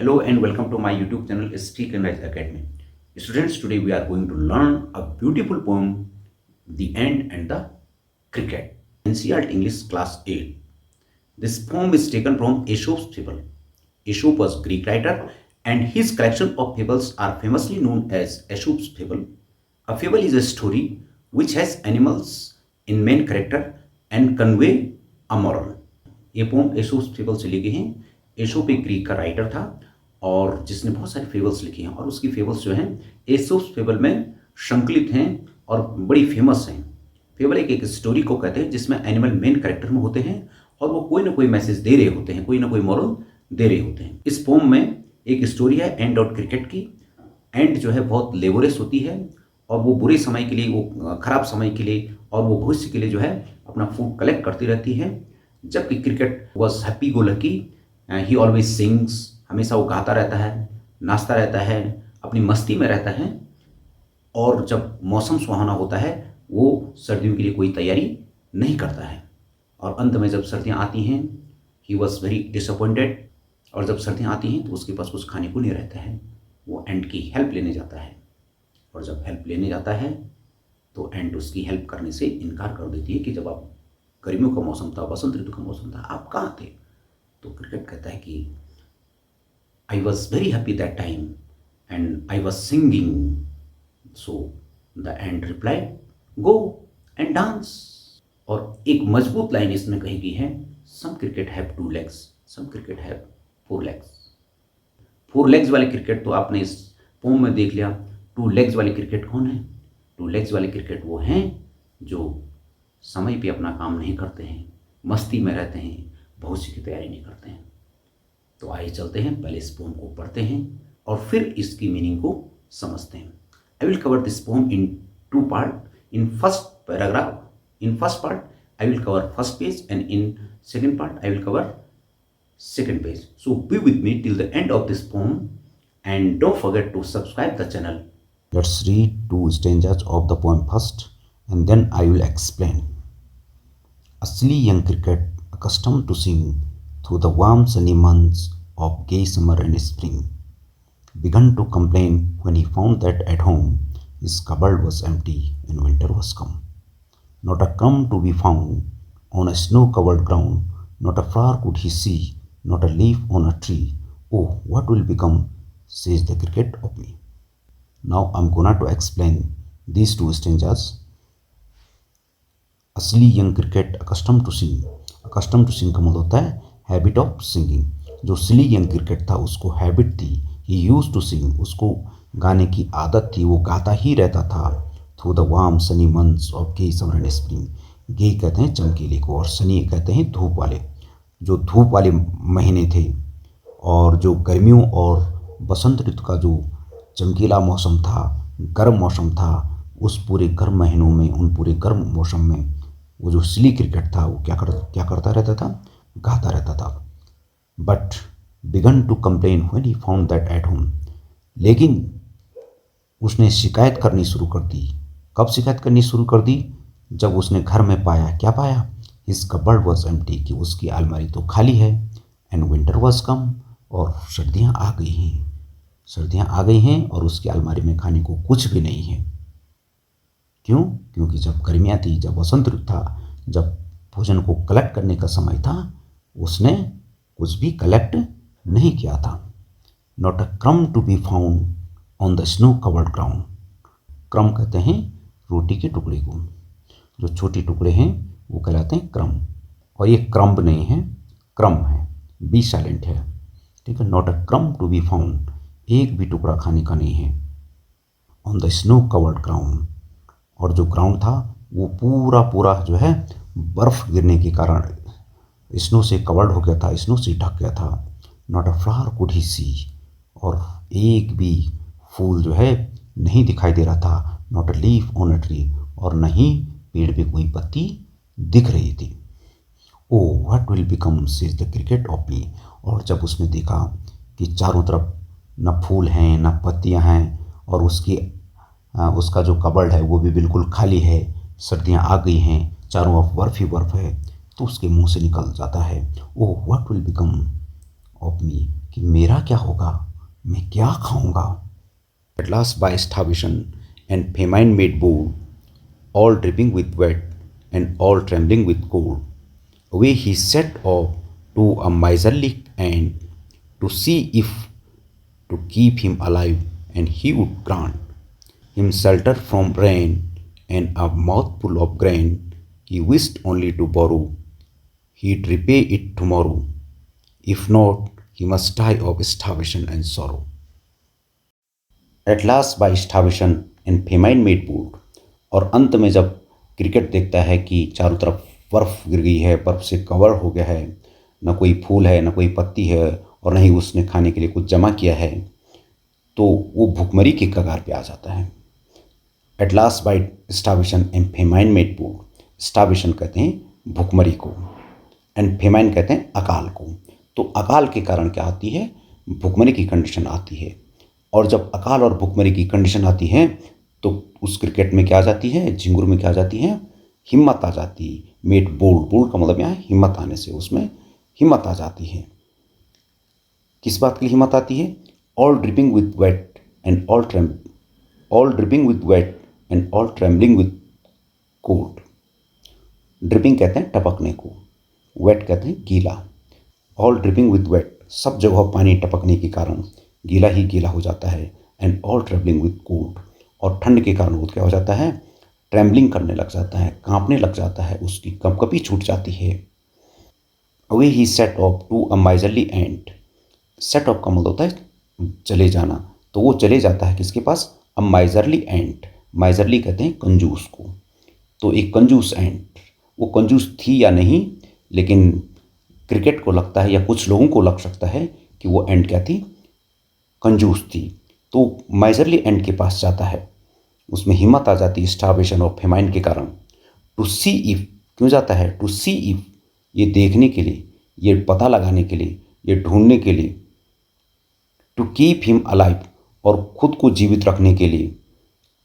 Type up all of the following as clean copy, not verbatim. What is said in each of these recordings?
Hello and welcome to my YouTube channel Speak and Rise Academy. Students, today we are going to learn a beautiful poem, The Ant and the Cricket. NCERT English Class 8. This poem is taken from Aesop's Fable. Aesop was a Greek writer and his collection of fables are famously known as Aesop's Fable. A fable is a story which has animals in main character and convey a moral. ये pome एसोप्स fable से ली गई हैं। एसोप एक Greek का writer था और जिसने बहुत सारे फेबल्स लिखी हैं और उसकी फेबल्स जो हैं एसोप्स फेबल में संकलित हैं और बड़ी फेमस हैं। फेबल एक स्टोरी को कहते हैं जिसमें एनिमल मेन कैरेक्टर में होते हैं और वो कोई ना कोई मैसेज दे रहे होते हैं, कोई ना कोई मॉरल दे रहे होते हैं। इस पोम में एक स्टोरी है एंड और क्रिकेट की। एंड जो है बहुत लेबोरियस होती है और वो बुरे समय के लिए, वो खराब समय के लिए और वो भविष्य के लिए जो है अपना फूड कलेक्ट करती रहती है। जबकि cricket was happy go lucky, he always sings, हमेशा वो गाता रहता है, नाचता रहता है, अपनी मस्ती में रहता है। और जब मौसम सुहावना होता है वो सर्दियों के लिए कोई तैयारी नहीं करता है। और अंत में जब सर्दियाँ आती हैं ही वॉज वेरी डिसअपॉइंटेड। और जब सर्दियाँ आती हैं तो उसके पास कुछ खाने को नहीं रहता है। वो एंट की हेल्प लेने जाता है और जब हेल्प लेने जाता है तो एंट उसकी हेल्प करने से इनकार कर देती है कि जब आप गर्मियों का मौसम था, बसंत ऋतु का मौसम था, आप कहाँ थे? तो क्रिकेट कहता है कि I was very happy that time and I was singing. So the ant replied, go and dance. और एक मजबूत लाइन इसमें कही गई है, some cricket have 2 legs, some cricket have 4 legs। 4 legs वाले क्रिकेट तो आपने इस पोम में देख लिया। 2 legs वाले क्रिकेट कौन है? 2 legs वाले क्रिकेट वो हैं जो समय पे अपना काम नहीं करते हैं, मस्ती में रहते हैं, भविष्य की तैयारी नहीं करते हैं। तो आइए चलते हैं, पहले इस पोम को पढ़ते हैं और फिर इसकी मीनिंग को समझते हैं। I will cover this pome in 2 part. In first paragraph, in first part I will cover first page and in second part I will cover second page. So be with me till the end of this poem and don't forget to subscribe the channel. Let's read 2 stanzas of the poem first and then I will explain. A silly young cricket accustomed to sing through the warm sunny months of gay summer and spring began to complain when he found that at home his cupboard was empty and winter was come. Not a crumb to be found on a snow-covered ground, not a flower could he see, not a leaf on a tree. Oh, what will become, says the cricket of me. Now I'm gonna to explain these 2 stanzas. A silly young cricket accustomed to sing. Accustomed to sing का मतलब होता है habit of singing. जो सिली young cricket था उसको habit थी, ही use to sing, उसको गाने की आदत थी, वो गाता ही रहता था। Through the warm sunny months of gay summer and spring. Gay कहते हैं चमकीले को और सनी कहते हैं धूप वाले। जो धूप वाले महीने थे और जो गर्मियों और बसंत ऋतु का जो चमकीला मौसम था, गर्म मौसम था, उस पूरे गर्म महीनों में, उन पूरे गर्म मौसम में वो जो सिली क्रिकेट था वो क्या करता रहता था? गाता रहता था। But began to complain when he found that at home. लेकिन उसने शिकायत करनी शुरू कर दी। कब शिकायत करनी शुरू कर दी? जब उसने घर में पाया, क्या पाया? हिज कबर्ड वॉज एम्प्टी, कि उसकी अलमारी तो खाली है। एंड विंटर वॉज कम, और सर्दियाँ आ गई हैं। सर्दियाँ आ गई हैं और उसकी अलमारी में खाने को कुछ भी नहीं है। क्यों? क्योंकि जब गर्मियाँ थी, जब वसंत ऋतु था, जब भोजन को कलेक्ट करने का समय था, उसने कुछ भी कलेक्ट नहीं किया था। Not a crumb to be found on the snow covered ground. Crumb कहते हैं रोटी के टुकड़े को, जो छोटे टुकड़े हैं वो कहलाते हैं क्रम। और ये क्रम्ब नहीं है, क्रम है, बी साइलेंट है, ठीक है। Not a crumb to be found, एक भी टुकड़ा खाने का नहीं है। On the snow covered ground, और जो ग्राउंड था वो पूरा जो है बर्फ़ गिरने के कारण स्नो से कवर्ड हो गया था, स्नो से ढक गया था। Not a flower could he see, और एक भी फूल जो है नहीं दिखाई दे रहा था। Not a leaf on a tree, और नहीं पेड़ पे कोई पत्ती दिख रही थी। Oh what will become, says the cricket of me. और जब उसने देखा कि चारों तरफ न फूल हैं न पत्तियां हैं और उसका जो कबर्ड है वो भी बिल्कुल खाली है, सर्दियां आ गई हैं, चारों ओर बर्फ ही बर्फ है, तो उसके मुंह से निकल जाता है, oh what will become of me, कि मेरा क्या होगा, मैं क्या खाऊंगा। At last by starvation and famine made bold, all dripping with wet and all trembling with cold, away he set off to a miserly end to see if to keep him alive, and he would grant him shelter from rain and a mouthful of grain. He wished only to borrow, he'd repay it tomorrow. If not, he must die of starvation and sorrow. At last by starvation and famine made bold, और अंत में जब cricket देखता है कि चारों तरफ बर्फ गिर गई है, बर्फ से कवर हो गया है, न कोई फूल है, न कोई पत्ती है, और न ही उसने खाने के लिए कुछ जमा किया है, तो वो भूखमरी के कगार पे आ जाता है। At last by starvation and famine made bold, starvation कहते हैं भूखमरी को, एंड फेमाइन कहते हैं अकाल को। तो अकाल के कारण क्या आती है, भूखमरी की कंडीशन आती है। और जब अकाल और भूखमरी की कंडीशन आती है तो उस क्रिकेट में क्या आ जाती है, झिंगुर में क्या आ जाती है, हिम्मत आ जाती है। मेड बोल्ड, बोल्ड का मतलब यहाँ हिम्मत आने से उसमें हिम्मत आ जाती है। किस बात की हिम्मत आती है, all dripping with wet and all dripping with wet and all trembling with cold. Dripping कहते हैं टपकने को, वेट कहते हैं गीला। ऑल ड्रिपिंग विथ वेट, सब जगह पानी टपकने के कारण गीला ही गीला हो जाता है। And all travelling with cold, और ठंड के कारण वो क्या हो जाता है, ट्रेम्बलिंग करने लग जाता है, कांपने लग जाता है, उसकी कंपकपी छूट जाती है। Away he set off to a miserly ant, set off का मतलब होता है चले जाना, तो वो चले जाता है किसके पास, अ माइजरली एंड। माइजरली कहते हैं कंजूस को। तो एक कंजूस एंड, वो कंजूस थी या नहीं, लेकिन क्रिकेट को लगता है या कुछ लोगों को लग सकता है कि वो एंड क्या थी, कंजूस थी। तो माइजरली एंड के पास जाता है, उसमें हिम्मत आ जाती है स्टार्वेशन और फेमाइन के कारण। टू सी इफ, क्यों जाता है, टू सी इफ, ये देखने के लिए, ये पता लगाने के लिए, ये ढूंढने के लिए। टू कीप हिम अलाइव, और खुद को जीवित रखने के लिए।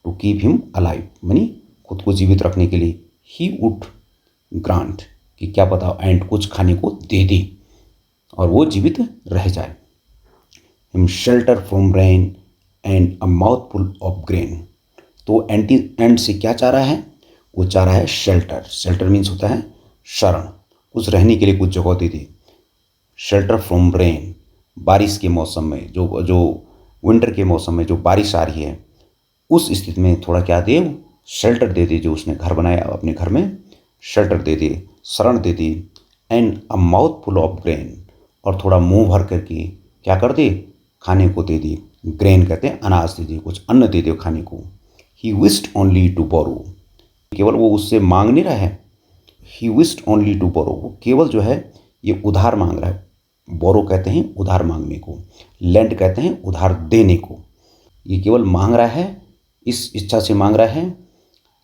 टू कीप हिम अलाइव मानी खुद को जीवित रखने के लिए। ही वुड ग्रांट, कि क्या पता एंड कुछ खाने को दे दे और वो जीवित रह जाए। Him shelter from rain and a mouthful of grain, तो एंड से क्या चाह रहा है, वो चाह रहा है शेल्टर। शेल्टर मीन्स होता है शरण, कुछ रहने के लिए कुछ जगह दे दे। शेल्टर फ्रॉम रेन, बारिश के मौसम में, जो विंटर के मौसम में जो बारिश आ रही है, उस स्थिति में थोड़ा क्या दे, शेल्टर दे दे। जो उसने घर बनाया अपने घर में, शेल्टर दे दे, शरण दे दे। And a mouth full of grain, और थोड़ा मुंह भर करके क्या कर दे, खाने को दे दे। ग्रेन कहते हैं अनाज दे दे, कुछ अन्न दे दे खाने को। He wished only to borrow, केवल वो उससे मांग नहीं रहा है, he wished only to borrow, वो केवल जो है ये उधार मांग रहा है। बोरो कहते हैं उधार मांगने को, लेंड कहते हैं उधार देने को। ये केवल मांग रहा है, इस इच्छा से मांग रहा है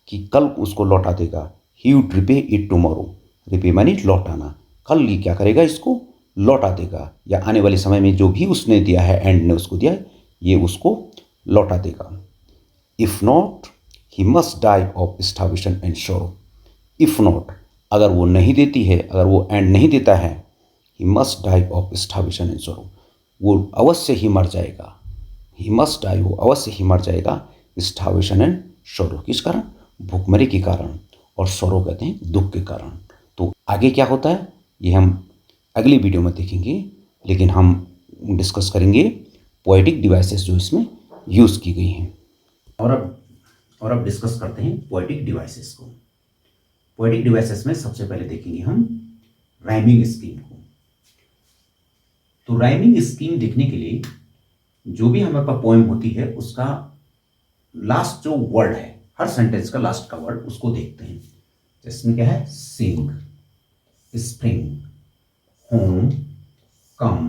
कि कल उसको लौटा देगा। He would repay it tomorrow, repay मानी लौटाना, कल ये क्या करेगा, इसको लौटा देगा, या आने वाले समय में जो भी उसने दिया है, एंड ने उसको दिया है, ये उसको लौटा देगा। If not he must die of starvation and sorrow. If not, अगर वो नहीं देती है, अगर वो एंड नहीं देता है, he must die of starvation and sorrow, वो अवश्य ही मर जाएगा। ही मस्ट डाई, वो अवश्य ही मर जाएगा। स्टार्वेशन एंड शोरो, किस कारण, भूखमरी के कारण, और शोरो कहते हैं दुख के कारण। तो आगे क्या होता है ये हम अगली वीडियो में देखेंगे, लेकिन हम डिस्कस करेंगे पोएटिक डिवाइसेस जो इसमें यूज़ की गई हैं। और अब डिस्कस करते हैं पोएटिक डिवाइसेस को। पोएटिक डिवाइसेस में सबसे पहले देखेंगे हम राइमिंग स्कीम को। तो राइमिंग स्कीम देखने के लिए जो भी हमारे पास पोएम होती है, उसका लास्ट जो वर्ड है, हर सेंटेंस का लास्ट का वर्ड, उसको देखते हैं। तो इसमें क्या है, सिंग, स्प्रिंग, होम, कम,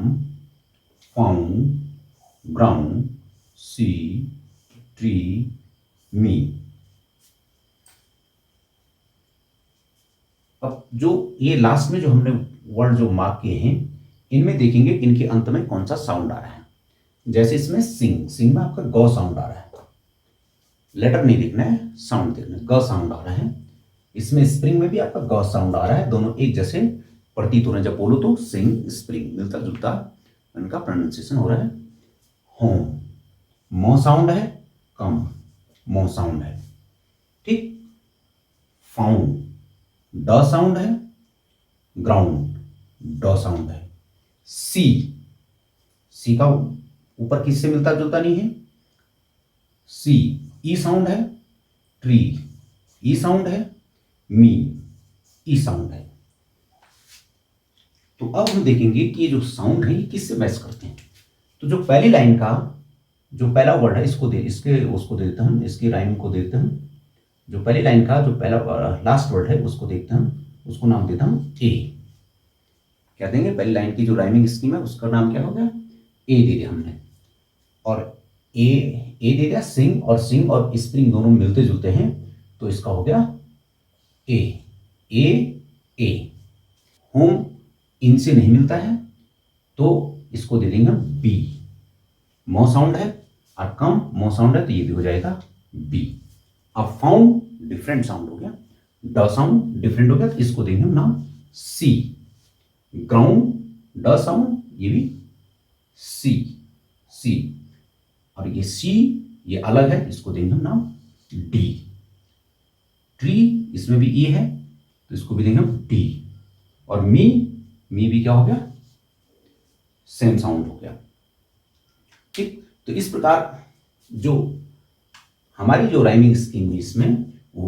फाउंड, ग्राउंड, सी, ट्री, मी। अब जो ये लास्ट में जो हमने वर्ड जो मार्क किए हैं, इनमें देखेंगे इनके अंत में कौन सा साउंड आ रहा है। जैसे इसमें सिंग, सिंग में आपका ग साउंड आ रहा है, लेटर नहीं देखना है, साउंड देखना है, ग साउंड आ रहा है। इसमें स्प्रिंग में भी आपका ग साउंड आ रहा है, दोनों एक जैसे प्रतीत हो रहे हैं। जब बोलो तो सिंग, स्प्रिंग, मिलता जुलता इनका प्रोनाउंसिएशन हो रहा है होम। मो साउंड है कम, मो साउंड है, ठीक। फाउंड, ड साउंड है, ग्राउंड, ड साउंड है। सी, सी का ऊपर किससे मिलता जुलता नहीं है, सी। ई साउंड है, ट्री, ई साउंड है, मी, ई साउंड है। तो अब हम देखेंगे कि ये जो साउंड है ये किससे मैच करते हैं। तो जो पहली लाइन का जो पहला वर्ड है इसको दे, इसके उसको दे देते हम, इसकी राइम को देते हम। जो पहली लाइन का जो पहला लास्ट वर्ड है उसको देखते हम, उसको नाम देता हम ए। क्या देंगे, पहली लाइन की जो राइमिंग स्कीम है उसका नाम क्या हो गया, ए दे दिया हमने। और ए दे दिया। सिंग और स्प्रिंग दोनों मिलते जुलते हैं तो इसका हो गया ए ए ए। होम इनसे नहीं मिलता है तो इसको दे देंगे बी। मो साउंड है और कम मो साउंड है तो ये भी हो जाएगा बी। अब फाउंड डिफरेंट साउंड हो गया, ड साउंड डिफरेंट हो गया तो इसको देंगे हम नाम सी। ग्राउंड ड साउंड ये भी सी सी। और ये सी ये अलग है, इसको देंगे हम नाम डी। ट्री इसमें भी ई है तो इसको भी देंगे हम डी। और मी भी क्या हो गया, सेम साउंड हो गया, ठीक। तो इस प्रकार जो हमारी जो राइमिंग स्कीम है इसमें वो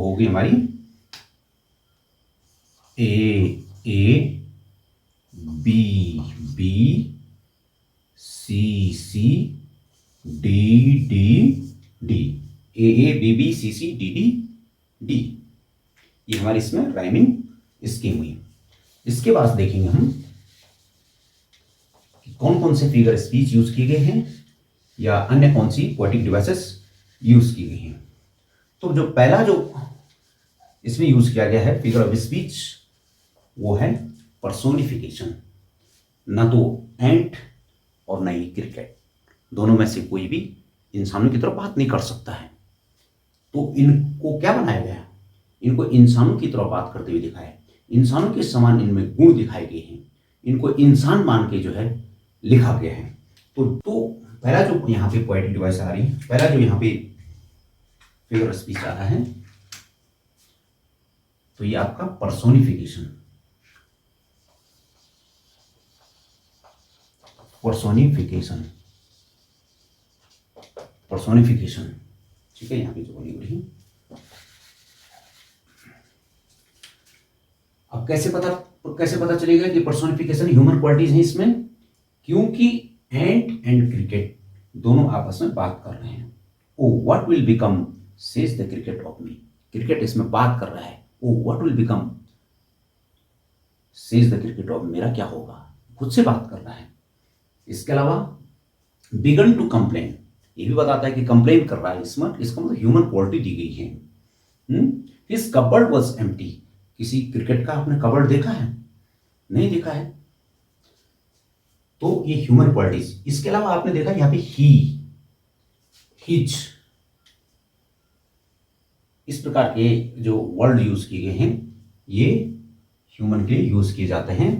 होगी हमारी A B B C D A B C D. ये हमारी इसमें राइमिंग स्कीम हुई। इसके बाद देखेंगे हम कि कौन कौन से फिगर स्पीच यूज किए गए हैं या अन्य कौन सी पोएटिक डिवाइसेस यूज की गई हैं। तो जो पहला जो इसमें यूज किया गया है फिगर ऑफ स्पीच वो है पर्सोनिफिकेशन। ना तो एंट और ना ही क्रिकेट, दोनों में से कोई भी इंसानों की तरफ बात नहीं कर सकता है। तो इनको क्या बनाया गया है, इनको इंसानों की तरफ बात करते हुए दिखाया है। इंसानों के समान इनमें गुण दिखाए गए हैं, इनको इंसान मान के जो है लिखा गया है। तो पहला जो यहाँ पे पोएटिक डिवाइस आ रही है, पहला जो यहाँ पे फिगर ऑफ स्पीच आ रहा है तो ये आपका पर्सोनिफिकेशन ठीक है। यहाँ पे जो बनी हुई है, अब कैसे पता चलेगा कि पर्सोनिफिकेशन ह्यूमन क्वालिटीज है इसमें, क्योंकि एंट एंड क्रिकेट दोनों आपस में बात कर रहे हैं। Oh what will become says the cricket of me. Cricket इसमें बात कर रहा है, oh what will become says the cricket of, मेरा क्या होगा, खुद से बात कर रहा है। इसके अलावा बिगन टू कंप्लेन, ये भी बताता है कि कंप्लेन कर रहा है। इसमें इसका मतलब ह्यूमन क्वालिटी दी गई है। हिज कबर्ड वाज एम्प्टी, किसी क्रिकेट का आपने कबर्ड देखा है, नहीं देखा है, तो ये ह्यूमन क्वालिटीज। इसके अलावा आपने देखा यहां पे ही, हिज, इस प्रकार के जो वर्ड यूज किए गए हैं ये ह्यूमन के लिए यूज किए जाते हैं।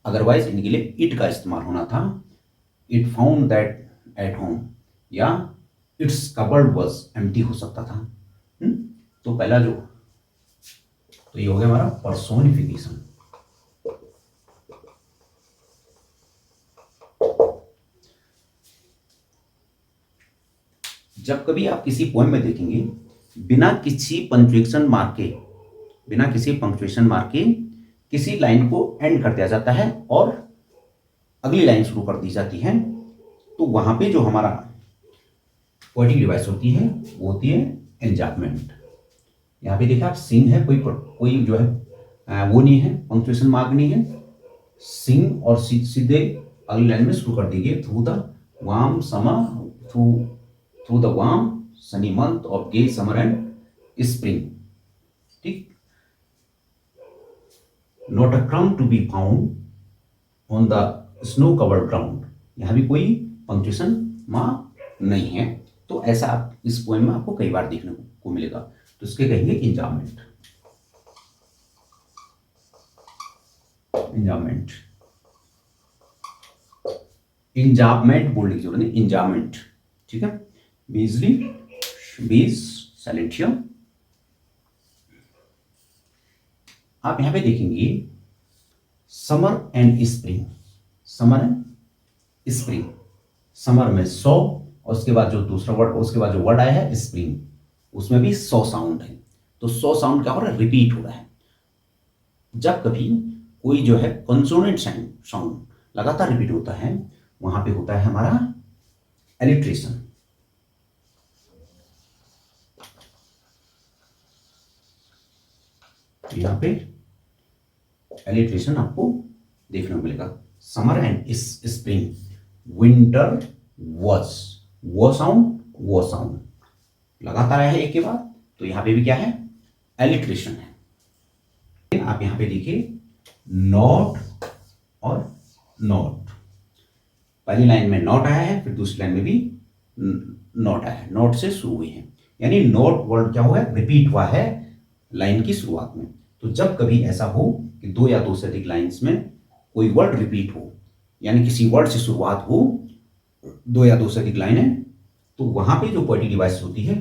अदरवाइज इनके लिए इट का इस्तेमाल होना था। It found that at home या इट्स कबर्ड वाज एम्प्टी हो सकता था। तो पहला जो, तो ये हो गया हमारा पर्सोनिफिकेशन। जब कभी आप किसी पोएम में देखेंगे बिना किसी पंक्चुएशन मार्क के किसी लाइन को एंड कर दिया जाता है और अगली लाइन शुरू कर दी जाती है, तो वहां पे जो हमारा पोएटिक डिवाइस होती है वो होती है एन्जाम्बमेंट। यहाँ पे देखा आप सिंग है, कोई जो है वो नहीं है, पंक्चुएशन मार्क नहीं है। सिंग और सीधे अगली लाइन में शुरू कर दीजिए, through the warm summer, through the warm sunny month of gay summer and spring, ठीक। Not a crumb to be found on the snow covered ground, यहाँ भी कोई पंक्चुएशन मार्क नहीं है। तो ऐसा आप इस पोएम में आपको कई बार देखने को मिलेगा, तो इसके कहेंगे एन्जाम्बमेंट। इंजामेंट, इंजामेंट बोलने की जरूरत नहीं, इंजामेंट, ठीक है। बीजली, बीज सैलेंटियम। आप यहां पे देखेंगे summer and spring, summer and spring. Summer में 100 और उसके बाद जो दूसरा वर्ड, उसके बाद जो वर्ड आया है स्प्रिंग, उसमें भी 100 साउंड है। तो 100 साउंड क्या हो रहा है, रिपीट हो रहा है। जब कभी कोई जो है कंसोनेंट साउंड लगातार रिपीट होता है, वहां पे होता है हमारा एलिट्रेशन। यहां पे एलिट्रेशन आपको देखने को मिलेगा। Summer and spring, winter was, वो साउंड लगातार आया है एक के बाद, तो यहां पे भी क्या है, एलिट्रेशन है। आप यहां पे देखिए नॉट और नॉट, पहली लाइन में नॉट आया है, फिर दूसरी लाइन में भी नॉट आया है, नॉट से शुरू हुई है, यानी नॉट वर्ड क्या हुआ है, रिपीट हुआ है लाइन की शुरुआत में। तो जब कभी ऐसा हो कि दो या दो से अधिक लाइंस में कोई वर्ड रिपीट हो, यानी किसी वर्ड से शुरुआत हो, दो या दो से अधिक लाइन है, तो वहां पे जो पोएटिक डिवाइस होती है,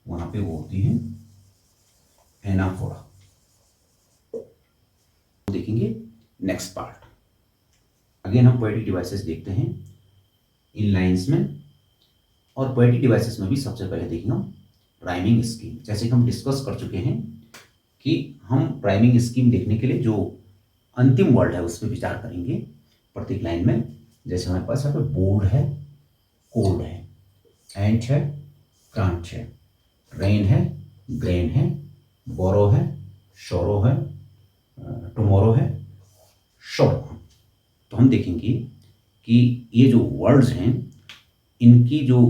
वहां पे वो होती है एनाफोरा। देखेंगे नेक्स्ट पार्ट। अगेन हम पोएटिक डिवाइसेस देखते हैं इन लाइंस में, और पोएटिक डिवाइसेस में भी सबसे पहले देखेंगे राइमिंग स्कीम। जैसे कि हम डिस्कस कर चुके हैं कि हम राइमिंग स्कीम देखने के लिए जो अंतिम वर्ड है उस पर विचार करेंगे प्रत्येक लाइन में। जैसे हमारे पास यहाँ पे बोर्ड है, कोल्ड है, एंट है, कांट है, रेन है, ग्रेन है, बोरो है, शोरो है, टुमारो है, शोरो। तो हम देखेंगे कि ये जो वर्ड्स हैं इनकी जो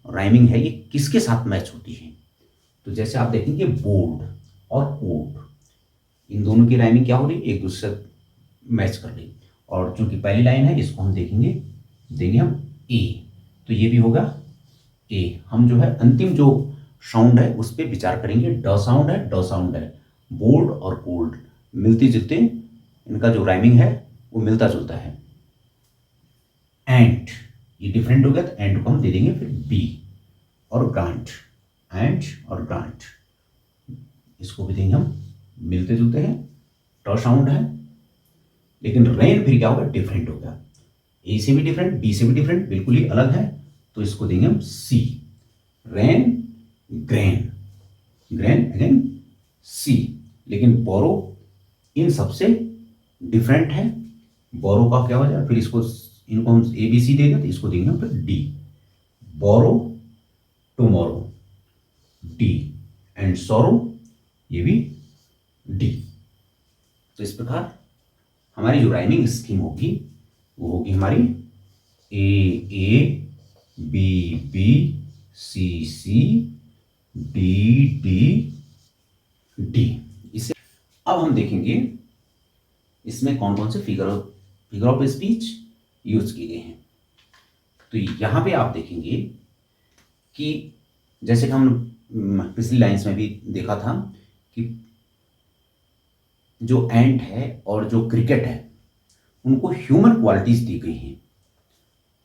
राइमिंग है ये किसके साथ मैच होती है। तो जैसे आप देखेंगे बोर्ड और कोल्ड, इन दोनों की राइमिंग क्या हो रही है, एक दूसरे से मैच कर रही। और चूंकि पहली लाइन है इसको हम देंगे हम ए, तो ये भी होगा ए। हम जो है अंतिम जो साउंड है उस पर विचार करेंगे, ड साउंड है। बोल्ड और कोल्ड मिलती जुलती, इनका जो राइमिंग है वो मिलता जुलता है। एंट ये डिफरेंट हो गया, तो एंट को हम दे देंगे फिर बी। और ग्रांट, एंट और ग्रांट, इसको भी देंगे हम, मिलते जुलते हैं, ट साउंड है। लेकिन रेन फिर क्या होगा, डिफरेंट होगा, ए से भी डिफरेंट, बी से भी डिफरेंट, बिल्कुल ही अलग है, तो इसको देंगे हम सी। रेन, ग्रेन, ग्रेन अगेन सी। लेकिन बोरो इन सबसे डिफरेंट है, बोरो का क्या हो जाए, फिर इसको, इनको हम ए बी सी देंगे, तो इसको देंगे हम फिर D. Borrow, tomorrow, D, and sorrow, ये भी डी। तो इस प्रकार हमारी जो राइमिंग स्कीम होगी वो होगी हमारी A B B C C D D D. इसे अब हम देखेंगे इसमें कौन कौन से फिगर ऑफ स्पीच यूज किए गए हैं। तो यहां पे आप देखेंगे कि जैसे कि हम पिछली लाइंस में भी देखा था कि जो एंट है और जो क्रिकेट है उनको ह्यूमन क्वालिटीज दी गई हैं,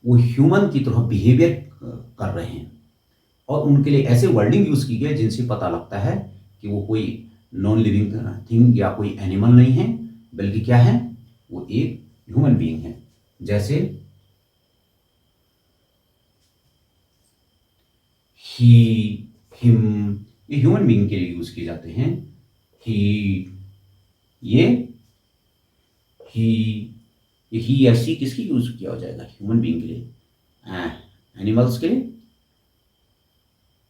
वो ह्यूमन की तरह बिहेवियर कर रहे हैं, और उनके लिए ऐसे वर्डिंग यूज की गई जिनसे पता लगता है कि वो कोई नॉन लिविंग थिंग या कोई एनिमल नहीं है, बल्कि क्या है, वो एक ह्यूमन बीइंग है। जैसे ही, हिम, ये ह्यूमन बीइंग के लिए यूज किए जाते हैं। ही, ये ही या सी किसकी यूज किया हो जाएगा, ह्यूमन बीइंग के लिए। एनिमल्स के लिए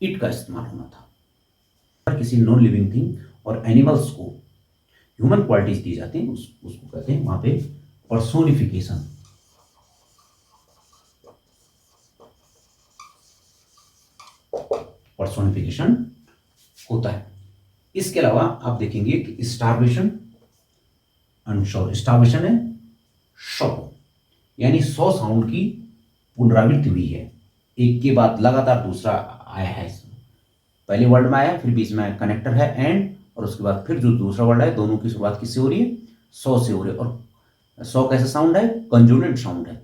इट का इस्तेमाल होना था। किसी नॉन लिविंग थिंग और एनिमल्स को ह्यूमन क्वालिटीज दी जाती हैं, उसको कहते हैं वहां पे पर्सोनिफिकेशन। पर्सोनिफिकेशन होता है। इसके अलावा आप देखेंगे कि स्टार्वेशन अनशोर, स्टार्वेशन है शॉप, यानी 100 साउंड की पुनरावृत्ति हुई है, एक के बाद लगातार दूसरा आया है। पहले वर्ड में आया, फिर बीच में कनेक्टर है एंड, और उसके बाद फिर जो दूसरा वर्ड है, दोनों की शुरुआत किससे हो रही है, 100 से हो रही है। और सौ कैसा साउंड है? कंजोनेंट साउंड है।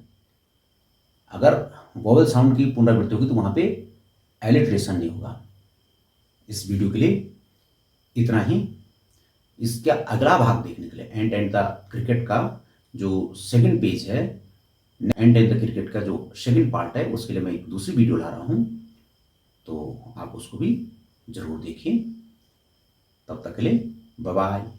अगर वोवल साउंड की पुनरावृत्ति होगी तो वहां पे एलिट्रेशन नहीं होगा। इस वीडियो के लिए इतना ही। इसका अगला भाग देखने के लिए एंड एंड द क्रिकेट का जो सेकंड पेज है, एंड एंड द क्रिकेट का जो सेकंड पार्ट है, उसके लिए मैं एक दूसरी वीडियो ला रहा हूं, तो आप उसको भी जरूर देखिए। तब तक के लिए बाय बाय।